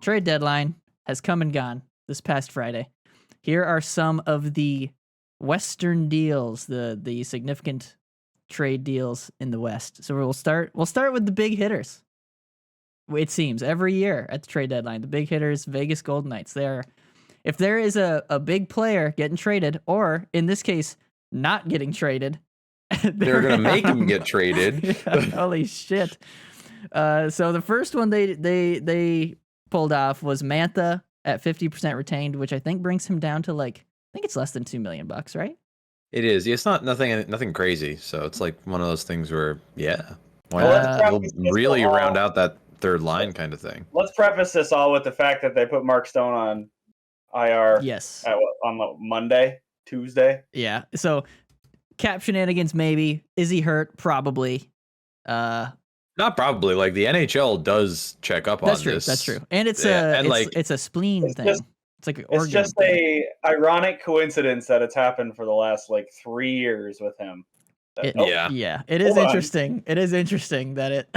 trade deadline has come and gone this past Friday. Here are some of the Western deals, the significant trade deals in the West. So we'll start with the big hitters. It seems every year at the trade deadline, the big hitters, Vegas Golden Knights. If there is a big player getting traded, or in this case, not getting traded, they're gonna make him get traded. Yeah, holy shit! So the first one they pulled off was Mantha at 50% retained, which I think brings him down to I think it's less than $2 million, right? It is. It's not nothing crazy. So it's like one of those things where, why Well, not? We'll really round out that third line kind of thing. Let's preface this all with the fact that they put Mark Stone on IR. Yes. On Monday, Tuesday. Yeah. So cap shenanigans, maybe. Is he hurt? Probably. Not probably. Like the NHL does check up on this. That's true. And it's a spleen thing. It's just a ironic coincidence that it's happened for the last 3 years with him. It is interesting. It is interesting that it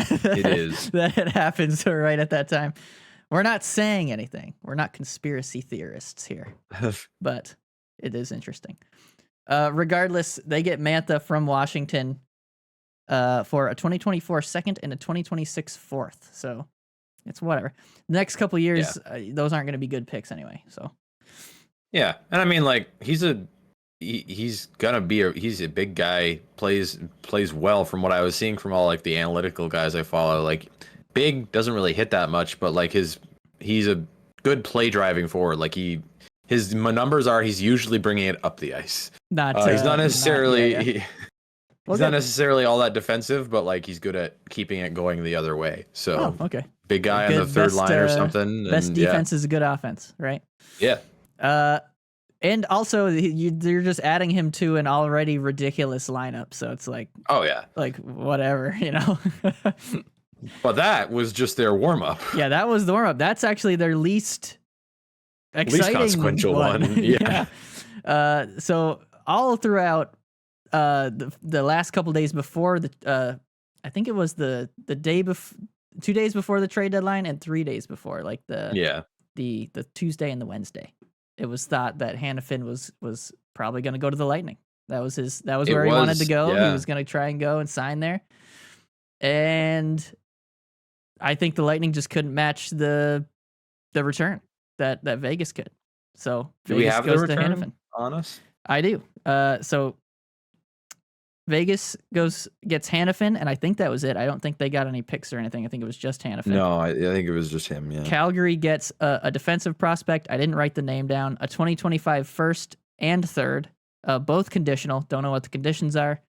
is that it happens right at that time. We're not saying anything. We're not conspiracy theorists here, but it is interesting. Regardless, they get Mantha from Washington for a 2024 second and a 2026 fourth. So it's whatever. The next couple years, those aren't going to be good picks anyway. So yeah, and I mean, he's a big guy, plays well from what I was seeing from all the analytical guys I follow. Big doesn't really hit that much, but he's a good play driving forward. His numbers are he's usually bringing it up the ice. He's not necessarily he's not necessarily all that defensive, but he's good at keeping it going the other way. So big guy on the third line or something. Best defense is a good offense, right? Yeah. And also, you're just adding him to an already ridiculous lineup, so it's whatever, But that was just their warm up. Yeah, that was the warm up. That's actually their least exciting, consequential one. Yeah. So all throughout the last couple days before I think it was the day before, 2 days before the trade deadline and 3 days before, the Tuesday and the Wednesday. It was thought that Hanifin was probably going to go to the Lightning. That was where he wanted to go. Yeah. He was going to try and go and sign there. And I think the Lightning just couldn't match the return that Vegas could. So do Vegas we have goes the return to Hanifin. On us? I do. So Vegas gets Hanifin, and I think that was it. I don't think they got any picks or anything. I think it was just Hanifin. No, I think it was just him, yeah. Calgary gets a defensive prospect. I didn't write the name down. A 2025 first and third, both conditional. Don't know what the conditions are.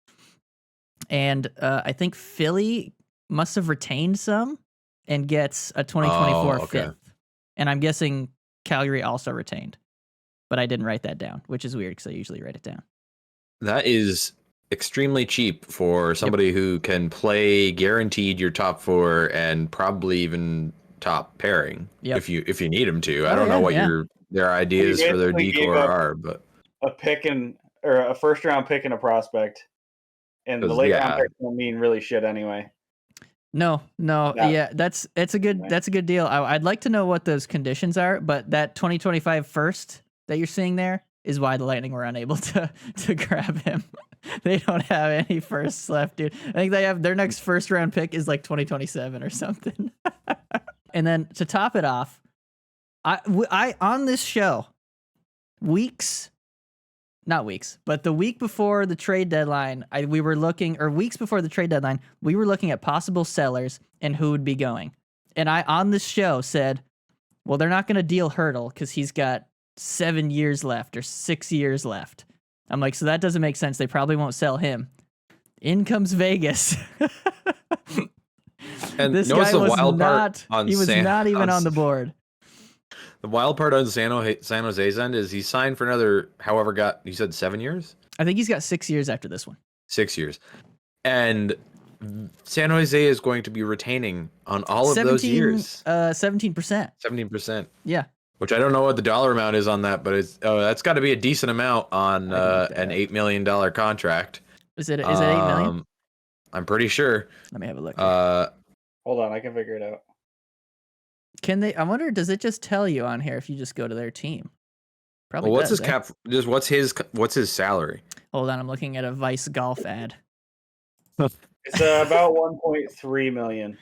And I think Philly must have retained some and gets a 2024 fifth. And I'm guessing Calgary also retained. But I didn't write that down, which is weird because I usually write it down. That is extremely cheap for somebody who can play guaranteed your top four and probably even top pairing if you need him to. I don't know what their ideas for their decor are, but a pick or a first round pick and a prospect, and the late round pick don't mean really shit anyway. No, that's a good deal. I'd like to know what those conditions are, but that 2025 first that you're seeing there is why the Lightning were unable to grab him. They don't have any firsts left, dude. I think they have their next first round pick is 2027 or something. And then to top it off, I on this show, the week before the trade deadline, weeks before the trade deadline, we were looking at possible sellers and who would be going. And I on this show said, well, they're not going to deal Hertl because he's got 7 years left or 6 years left. I'm like, so that doesn't make sense. They probably won't sell him. In comes Vegas. And this guy was not even on the board. The wild part on San Jose's end is he signed for another, you said 7 years? I think he's got 6 years after this one. 6 years. And San Jose is going to be retaining on all of those years. 17%. 17%. Yeah. Which I don't know what the dollar amount is on that, but that's got to be a decent amount on an $8 million contract. Is it 8 million? I'm pretty sure. Let me have a look. Hold on, I can figure it out. Can they? I wonder. Does it just tell you on here if you just go to their team? Probably. Well, what's does, his cap? Just what's his salary? Hold on, I'm looking at a Vice Golf ad. It's about 1.3 million.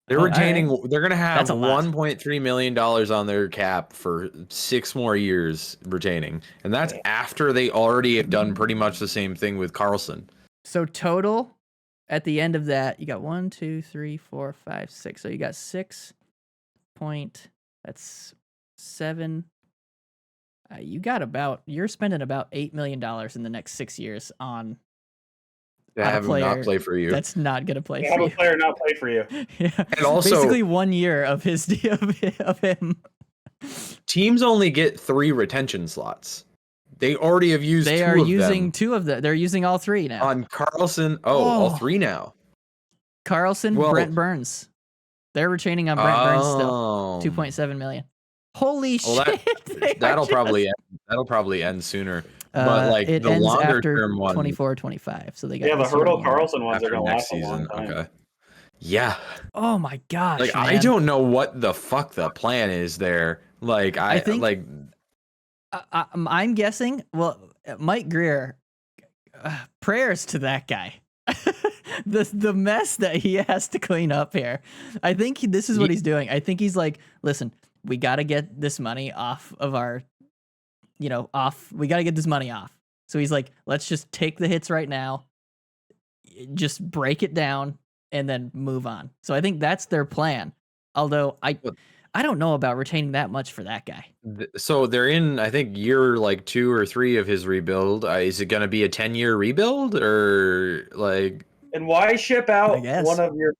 They're retaining. Right. They're gonna have That's a lot. $1.3 million on their cap for 6 more years retaining, and that's after they already have done pretty much the same thing with Carlson. So total at the end of that, you got 1, 2, 3, 4, 5, 6. So you got 6 point. That's 7. You're spending about $8 million in the next 6 years on To have him not play for you. That's not gonna play Have for a you. player not play for you. Yeah. And also, basically 1 year of his of him. Teams only get 3 retention slots. They already have used. They 2 are of using them 2 of them. They're using all 3 now. on Carlson. All 3 now. Carlson, Brent Burns. They're retaining on Brent Burns still. 2.7 million. Holy shit! That'll probably end sooner. But like it the ends longer after term one, 24-25. So they got the Hertl Carlson ones are gonna last a long time. Okay. Yeah. Oh my gosh! Like man. I don't know what the fuck the plan is there. Like I think like I'm guessing. Well, Mike Greer. Prayers to that guy. the mess that he has to clean up here. I think this is what he's doing. I think he's like, listen, we got to get this money off of our, we got to get this money off. So he's like, let's just take the hits right now, just break it down, and then move on. So I think that's their plan. Although I don't know about retaining that much for that guy. So they're in, I think, year like 2 or 3 of his rebuild. Is it going to be a 10-year rebuild or like? And why ship out one of your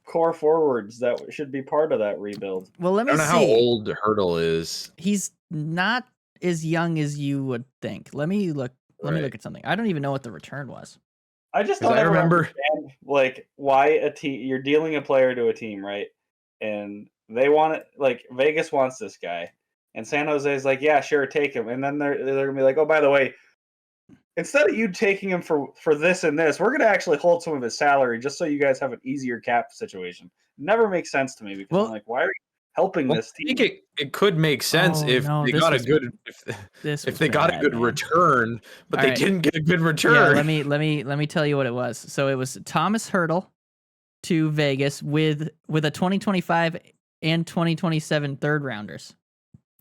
core forwards that should be part of that rebuild? Well, let me see. I don't know how old Hertl is. He's not as young as you would think. Let me look. Let me look at something. I don't even know what the return was. I just don't remember understand, like why a team you're dealing a player to a team, right? And they want it. Like Vegas wants this guy, and San Jose is like, yeah, sure, take him. And then they're gonna be like, oh, by the way, instead of you taking him for this and this, we're going to actually hold some of his salary just so you guys have an easier cap situation. Never makes sense to me because I'm like, why are you helping this team? I think it could make sense if they got a good return, but they didn't get a good return. Yeah, let me tell you what it was. So it was Tomas Hertl to Vegas with a 2025 and 2027 third rounders.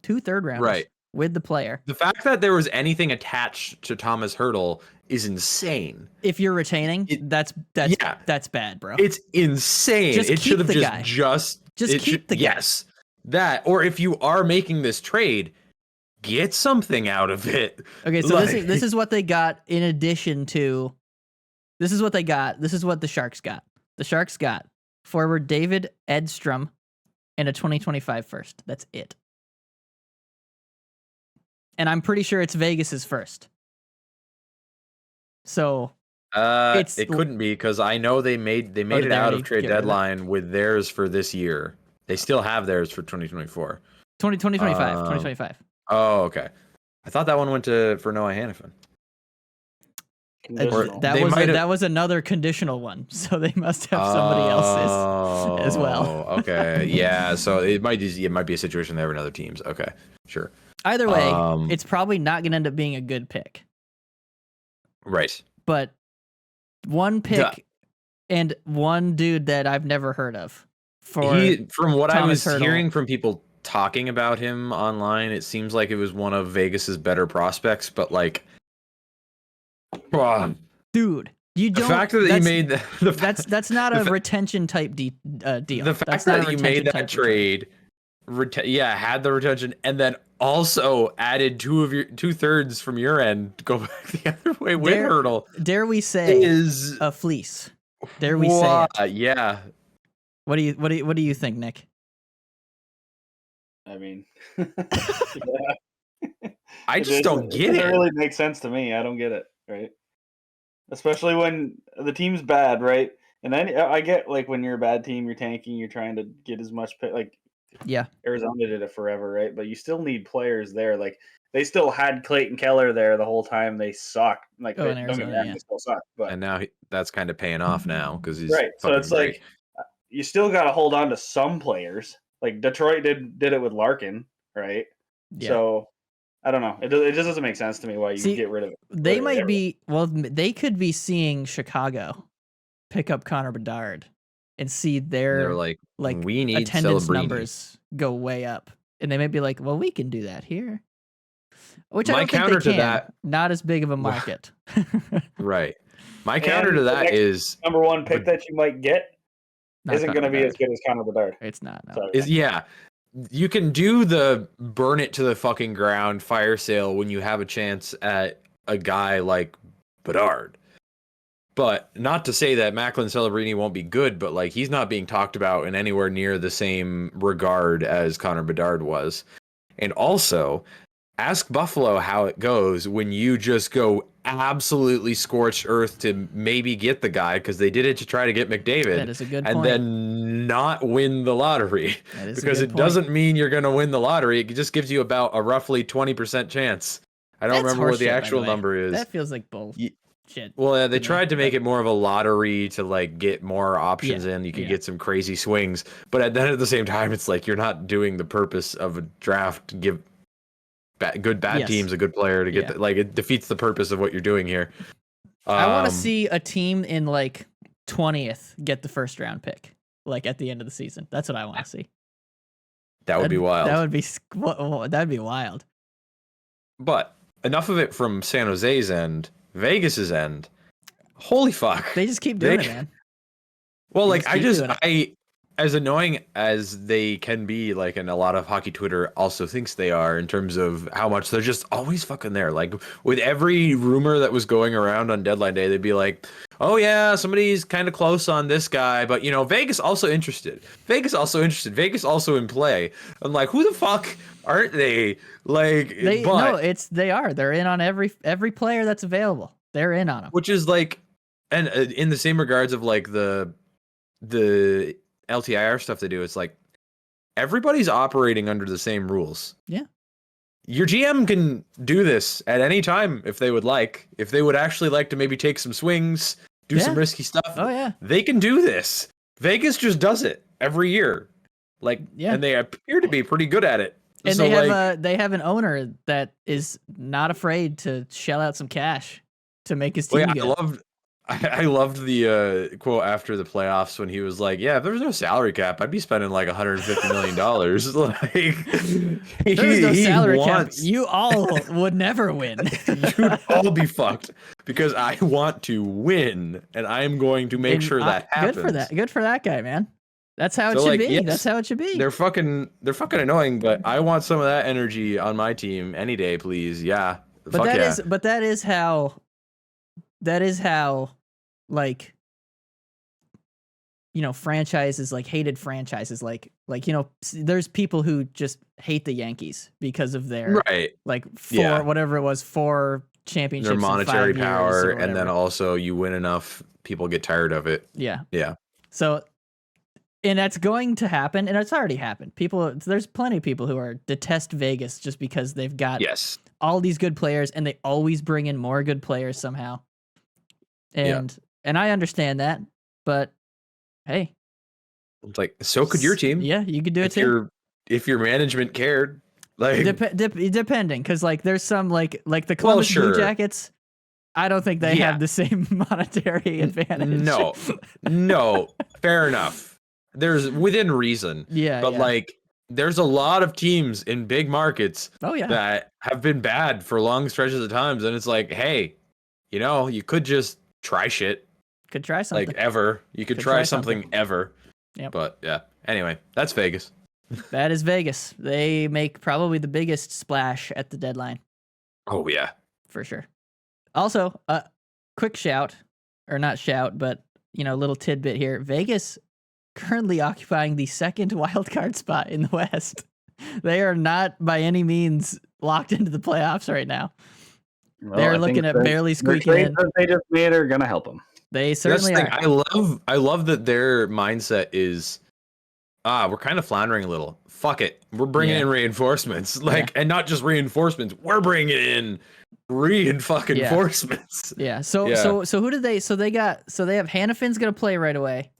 2 third rounders. Right. With the player. The fact that there was anything attached to Tomas Hertl is insane. If you're retaining, that's bad, bro. It's insane. It should have just keep the guy. Yes. That, or if you are making this trade, get something out of it. Okay, so this is what they got in addition to. This is what they got. This is what the Sharks got. The Sharks got forward David Edstrom and a 2025 first. That's it. And I'm pretty sure it's Vegas's first. So it couldn't be because I know they made it out of trade deadline with theirs for this year. They still have theirs for 2024. 2025. Oh, okay. I thought that one went for Noah Hanifin. That was another conditional one, so they must have somebody else's as well. Okay, yeah. So it might be a situation they have in other teams. Okay, sure. Either way, it's probably not going to end up being a good pick. Right. But one pick and one dude that I've never heard of. From what I was Hertl. hearing from people talking about him online, it seems like it was one of Vegas's better prospects, but like, dude, you don't. The fact that you made that's not a retention type deal. The fact that you made that trade, had the retention, and then also added 2/3 from your end to go back the other way with Hertl. Dare we say is a fleece? Dare we say it? Yeah. What do you think, Nick? I mean, I just don't get it. It doesn't really make sense to me. I don't get it, right? Especially when the team's bad, right? And then I get like when you're a bad team, you're tanking, you're trying to get as much pay. Like, yeah, Arizona did it forever, right? But you still need players there. Like they still had Clayton Keller there the whole time. They sucked. Like Arizona, they still suck. But and now that's kind of paying off now because he's right. So it's great. like you still got to hold on to some players. Like Detroit did it with Larkin, right? Yeah. So I don't know. It just doesn't make sense to me why you get rid of it. They might be they could be seeing Chicago pick up Connor Bedard and see their They're like we need attendance Celebrini. numbers go way up, and they might be like, well, we can do that here. Which I My don't think counter they can. to that, not as big of a market. right? My counter to that is number one pick that you might get isn't going to be as good as Connor Bedard. It's not. No. Sorry. You can do the burn it to the fucking ground fire sale when you have a chance at a guy like Bedard. But not to say that Macklin Celebrini won't be good, but like he's not being talked about in anywhere near the same regard as Connor Bedard was. And also, ask Buffalo how it goes when you just go absolutely scorched earth to maybe get the guy, because they did it to try to get McDavid. That is a good and point. Then not win the lottery. That is because a it good point. doesn't mean you're going to win the lottery. It just gives you about a roughly 20% chance. I don't remember what the actual number is. That feels like bullshit. Well, they tried to make it more of a lottery to like get more options in. You could get some crazy swings, but then at the same time, it's like you're not doing the purpose of a draft to give bad teams a good player to get like it defeats the purpose of what you're doing here. I want to see a team in like 20th get the first round pick, like at the end of the season. That's what I want to see. That'd be wild. That'd be wild. But enough of it from San Jose's end. Vegas's end. Holy fuck. They just keep doing it, man. Well, like as annoying as they can be, like, and a lot of hockey Twitter also thinks they are in terms of how much they're just always fucking there. Like with every rumor that was going around on deadline day, they'd be like, oh yeah, somebody's kind of close on this guy, but you know, Vegas also interested. Vegas also in play. I'm like, who the fuck aren't they? Like, they are. They're in on every player that's available. They're in on them. Which is like, and in the same regards of like the LTIR stuff they do, it's like everybody's operating under the same rules. Yeah. Your GM can do this at any time if they would like. If they would actually like to maybe take some swings, do some risky stuff. Oh yeah. They can do this. Vegas just does it every year. Like, and they appear to be pretty good at it. And so they have an owner that is not afraid to shell out some cash to make his team good. I loved the quote after the playoffs when he was like, "Yeah, if there was no salary cap, I'd be spending like $150 million." Like, there was no salary cap, you all would never win. You'd all be fucked because I want to win, and I'm going to make sure that happens. Good for that guy, man. That's how it should be. Yes, that's how it should be. They're fucking annoying, but I want some of that energy on my team any day, please. Yeah, but that is how, like, you know, franchises, like hated franchises, like you know, there's people who just hate the Yankees because of their whatever it was, 4 championships, their monetary in 5 power, years and then also you win enough, people get tired of it. Yeah. So, and that's going to happen, and it's already happened. There's plenty of people who detest Vegas just because they've got all these good players, and they always bring in more good players somehow. And I understand that, but hey, it's like, so could your team. Yeah, you could do it too. If your management cared, like depending, because like there's some like the Columbus Blue Jackets. I don't think they have the same monetary advantage. No, fair enough. There's within reason. But like, there's a lot of teams in big markets that have been bad for long stretches of times, and it's like, hey, you know, you could just try shit. Could try something. Like ever. You could try something ever. Yeah. But yeah. Anyway, that's Vegas. That is Vegas. They make probably the biggest splash at the deadline. Oh yeah. For sure. Also, quick shout, or not shout, but you know, little tidbit here. Vegas currently occupying the 2nd wildcard spot in the West. They are not by any means locked into the playoffs right now. Well, they're looking at barely squeaking in. That they just made are gonna help them. They certainly are. I love that their mindset is, we're kind of floundering a little. Fuck it, we're bringing in reinforcements, and not just reinforcements. We're bringing in reinforcements. Yeah. So who did they? So they have Hanifin's gonna play right away.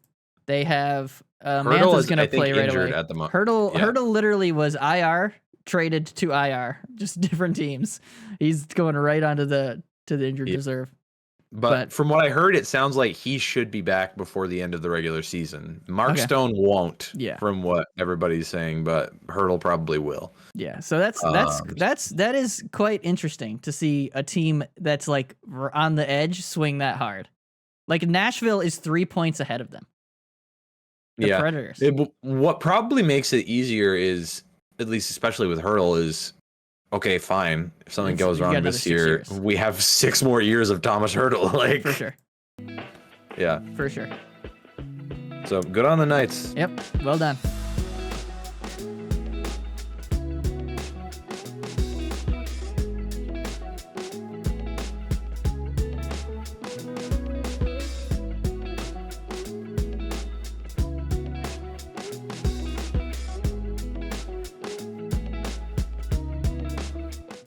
They have Hertl Mantha's is, going I to think, play right injured away. at the moment. Hertl Yeah. Hertl literally was IR, traded to IR, just different teams. He's going right onto the injured reserve. But from what I heard, it sounds like he should be back before the end of the regular season. Mark Stone won't, from what everybody's saying, but Hertl probably will. Yeah, so that is quite interesting to see a team that's like on the edge swing that hard. Like Nashville is 3 points ahead of them. The Predators. What probably makes it easier is, at least especially with Hertl, is okay, fine. If something goes wrong this year, we have 6 more years of Tomas Hertl. Like, for sure. Yeah. For sure. So good on the Knights. Yep. Well done.